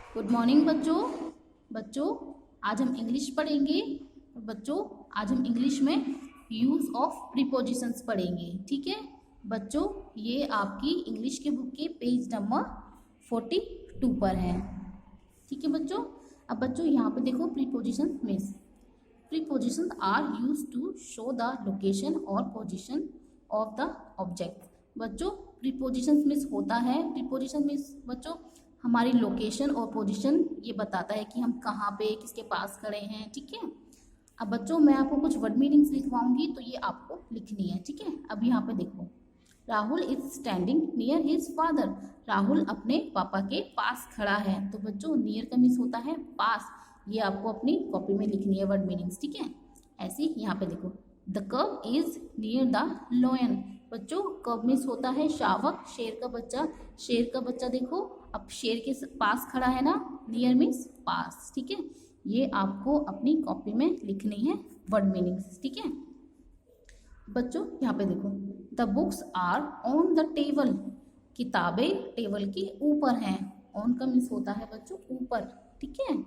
Good morning बच्चों। बच्चों आज हम इंग्लिश पढ़ेंगे। बच्चों आज हम इंग्लिश में यूज ऑफ प्रीपोजिशंस पढ़ेंगे। ठीक है बच्चों, ये आपकी इंग्लिश के बुक के पेज नंबर 42 पर है। ठीक है बच्चों। अब बच्चों यहाँ पे देखो preposition means prepositions are use to show the location और पोजिशन ऑफ द ऑब्जेक्ट। बच्चों प्रीपोजिशंस मीन्स होता है, प्रीपोजिशन मीन्स बच्चों हमारी लोकेशन और पोजीशन ये बताता है कि हम कहाँ पे किसके पास खड़े हैं। ठीक है। अब बच्चों मैं आपको कुछ वर्ड मीनिंग्स लिखवाऊंगी तो ये आपको लिखनी है। ठीक है। अब यहाँ पे देखो, Rahul is standing near his father. Rahul अपने पापा के पास खड़ा है। तो बच्चों नियर का मीन्स होता है पास। ये आपको अपनी कॉपी में लिखनी है वर्ड मीनिंग्स। ठीक है। ऐसे यहाँ पे देखो, द कब इज नियर द लॉयन। बच्चों कब मीन्स होता है शावक, शेर का बच्चा। शेर का बच्चा देखो अब शेर के पास खड़ा है ना, नियर मीन्स पास। ठीक है। ये आपको अपनी कॉपी में लिखनी है वर्ड मीनिंग्स। ठीक है बच्चों, यहाँ पे देखो, the books are on the table. किताबें टेबल के ऊपर हैं। ऑन का मीन्स होता है बच्चों ऊपर। ठीक है,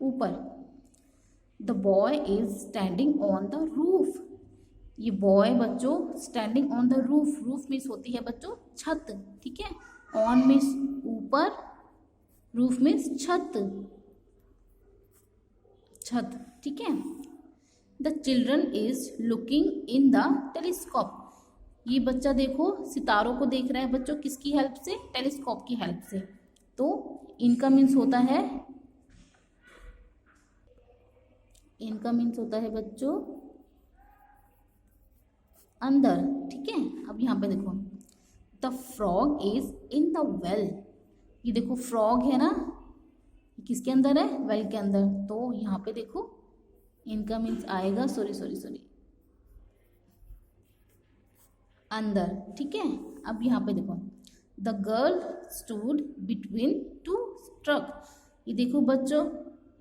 ऊपर। The boy is standing on the roof. ये बॉय बच्चों standing on the roof. Roof means होती है बच्चों छत। ठीक है, ऑन मीन्स ऊपर, रूफ मीन्स छत, छत। ठीक है। The children is looking in the telescope. ये बच्चा देखो सितारों को देख रहा है बच्चों, किसकी हेल्प से? टेलीस्कोप की हेल्प से। तो इनका मीन्स होता है, इनका मीन्स होता है बच्चों अंदर। ठीक है। अब यहाँ पे देखो, the frog is in the well. ये देखो फ्रॉग है ना, किसके अंदर है? वेल के अंदर। तो यहाँ पे देखो इनका मीन्स आएगा सॉरी अंदर। ठीक है। अब यहाँ पे देखो, the girl stood between two truck. ये देखो बच्चों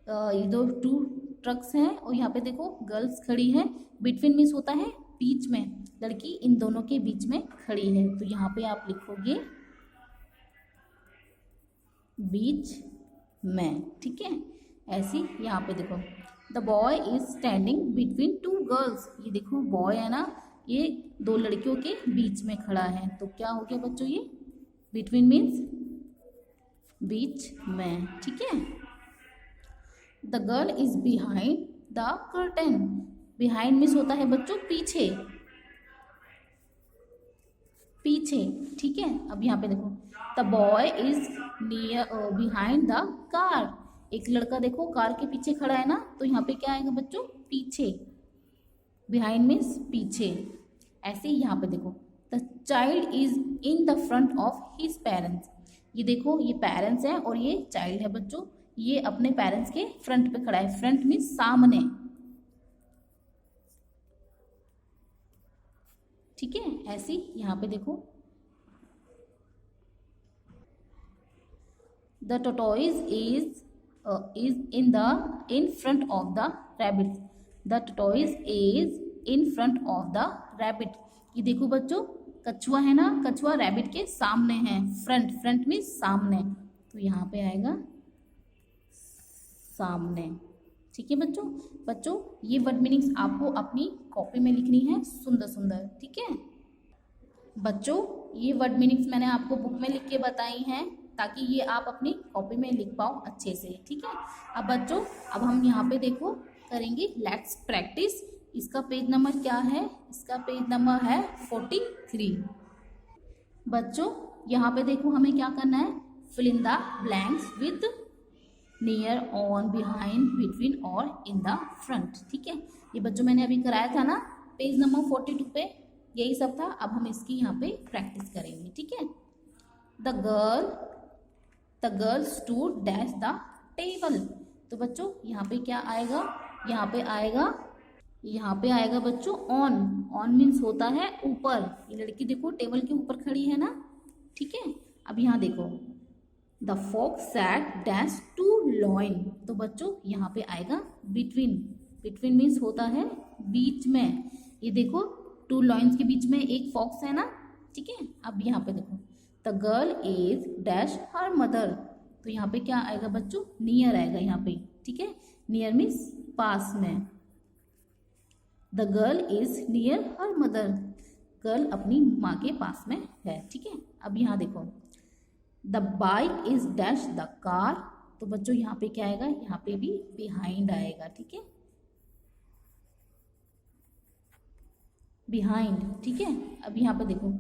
ये दो टू ट्रक्स हैं और यहाँ पे देखो गर्ल्स खड़ी है। बिटवीन मीन्स होता है बीच में, लड़की इन दोनों के बीच में खड़ी है। तो यहाँ पे आप लिखोगे बीच में। ठीक है। ऐसी यहाँ पे देखो, the boy is standing between two girls. ये देखो बॉय है ना, ये दो लड़कियों के बीच में खड़ा है। तो क्या हो गया बच्चों? ये बिटवीन मीन्स बीच में। ठीक है। The girl is behind the curtain. Behind means होता है बच्चों पीछे, पीछे। ठीक है। अब यहाँ पे देखो, the boy is near behind the car. एक लड़का देखो कार के पीछे खड़ा है ना, तो यहाँ पे क्या आएगा बच्चों? पीछे। बिहाइंड मीन्स पीछे। ऐसे ही यहाँ पे देखो, the child is in the front of his parents. ये देखो ये पेरेंट्स है और ये चाइल्ड है बच्चों, ये अपने पेरेंट्स के फ्रंट पे खड़ा है। फ्रंट मीन्स सामने। ठीक है। ऐसी यहाँ पे देखो, the tortoise is in front of the rabbit. The tortoise is in front of the rabbit. ये देखो बच्चों कछुआ है ना, कछुआ रैबिट के सामने है। फ्रंट, फ्रंट मीन्स सामने, तो यहाँ पे आएगा सामने। ठीक है बच्चों। बच्चों ये वर्ड मीनिंग्स आपको अपनी कॉपी में लिखनी है सुंदर सुंदर। ठीक है बच्चों, ये वर्ड मीनिंग्स मैंने आपको बुक में लिख के बताई हैं ताकि ये आप अपनी कॉपी में लिख पाओ अच्छे से। ठीक है। अब बच्चों अब हम यहाँ पे देखो करेंगे लेट्स प्रैक्टिस। इसका पेज नंबर क्या है? इसका पेज नंबर है 43। बच्चों यहाँ पे देखो हमें क्या करना है? Fill in the blanks with near, on, behind, between और इन द फ्रंट। ठीक है। ये बच्चों मैंने अभी कराया था ना पेज नंबर 42 पे, यही सब था। अब हम इसकी यहाँ पे प्रैक्टिस करेंगे। ठीक है। The girl stood dash the table. तो बच्चों यहाँ पे क्या आएगा? यहाँ पे आएगा बच्चों ऑन। ऑन मीन्स होता है ऊपर। ये लड़की देखो टेबल के ऊपर खड़ी है ना। ठीक है। अब यहाँ देखो, the fox sat dash to lion. तो बच्चों यहाँ पे आएगा बिटवीन। बिटवीन मीन्स होता है बीच में। ये देखो टू लॉइन्स के बीच में एक फॉक्स है ना। ठीक है। अब यहाँ पे देखो, the girl is dash her mother, तो यहाँ पे क्या आएगा बच्चों, नियर आएगा यहाँ पे, ठीक है। नियर मीन्स पास में। The girl is near her mother, girl अपनी माँ के पास में है, ठीक है। अब यहाँ देखो, the bike is dash the car, तो बच्चों यहाँ पे क्या आएगा, यहाँ पे भी बिहाइंड आएगा, ठीक है, बिहाइंड, ठीक है। अब यहाँ पे देखो,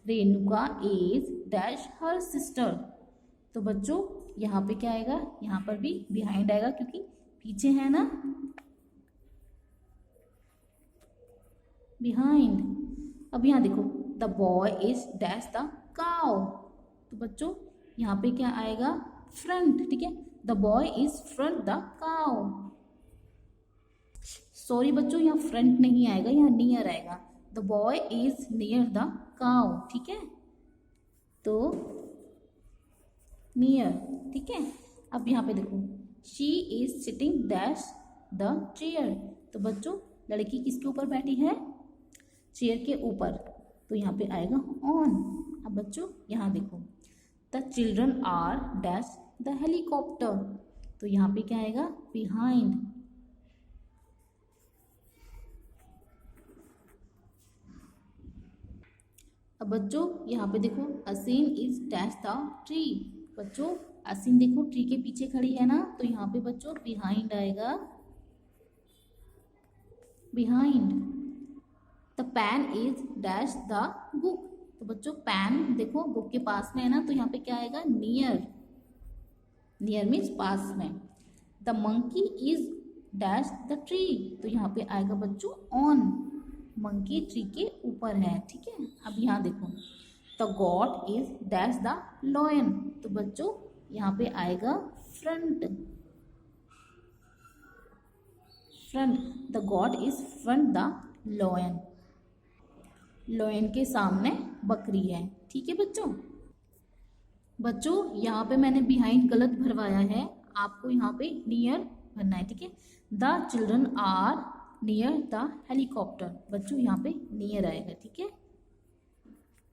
Renuka is dash her sister, तो बच्चों यहाँ पे क्या आएगा, यहाँ पर भी बिहाइंड आएगा क्योंकि पीछे है ना, बिहाइंड। अब यहाँ देखो, the boy is dash the cow, तो बच्चों यहाँ पे क्या आएगा, फ्रंट, ठीक है। The boy is front the cow, sorry बच्चों यहाँ फ्रंट नहीं आएगा, यहाँ नियर आएगा। The boy is near the cow, ठीक है, तो नियर, ठीक है। अब यहाँ पे देखो, she is sitting dash the chair, तो बच्चों लड़की किसके ऊपर बैठी है, चेयर के ऊपर, तो यहाँ पे आएगा ऑन। अब बच्चों यहाँ देखो, the children are dash the helicopter, तो यहाँ पे क्या आएगा, बिहाइंड। अब बच्चों यहाँ पे देखो, असीन इज डैश द ट्री, बच्चों असीन देखो ट्री के पीछे खड़ी है ना, तो यहाँ पे बच्चों बिहाइंड आएगा, behind. The pan is dash the book, तो बच्चों पैन देखो बुक के पास में है ना, तो यहाँ पे क्या आएगा, नियर, नियर मीन्स पास में। The monkey is dash the tree, तो यहाँ पे आएगा बच्चों ऑन, मंकी ट्री के ऊपर है, ठीक है। अब यहाँ देखो, the got is dash the lion, तो बच्चों यहाँ पे आएगा front, front, the got is front the lion, lion के सामने बकरी है, ठीक है बच्चों। बच्चों यहाँ पे मैंने बिहाइंड गलत भरवाया है, आपको यहाँ पे नियर भरना है, ठीक है। The children are near the helicopter, बच्चों यहाँ पे नियर आएगा, ठीक है,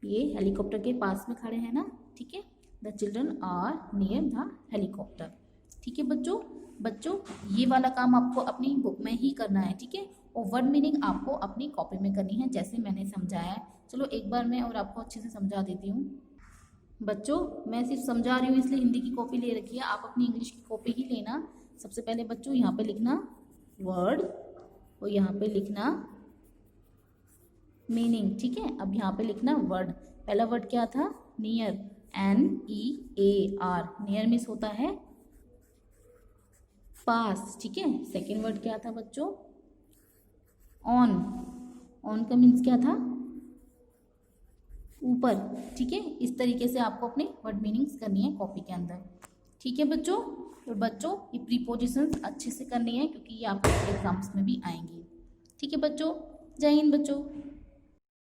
ये हेलीकॉप्टर के पास में खड़े हैं ना, ठीक है। The children are near the helicopter, ठीक है बच्चों। बच्चों ये वाला काम आपको अपनी बुक में ही करना है, ठीक है, और वर्ड मीनिंग आपको अपनी कॉपी में करनी है जैसे मैंने समझाया है। चलो एक बार मैं और आपको अच्छे से समझा देती हूँ। बच्चों मैं सिर्फ समझा रही हूँ इसलिए हिंदी की कॉपी ले रखी है, आप अपनी इंग्लिश की कॉपी ही लेना। सबसे पहले बच्चों यहाँ पे लिखना वर्ड और यहाँ पे लिखना मीनिंग, ठीक है। अब यहाँ पे लिखना वर्ड, पहला वर्ड क्या था, नियर, NEAR, नियर मीन्स होता है पास, ठीक है। सेकेंड वर्ड क्या था बच्चों, ऑन, ऑन का मीन्स क्या था, ऊपर, ठीक है। इस तरीके से आपको अपने वर्ड मीनिंग्स करनी है कॉपी के अंदर, ठीक है बच्चों। और बच्चों ये प्रीपोजिशंस अच्छे से करनी है क्योंकि ये आपके एग्जाम्स में भी आएंगी, ठीक है बच्चों। जय हिंद बच्चों।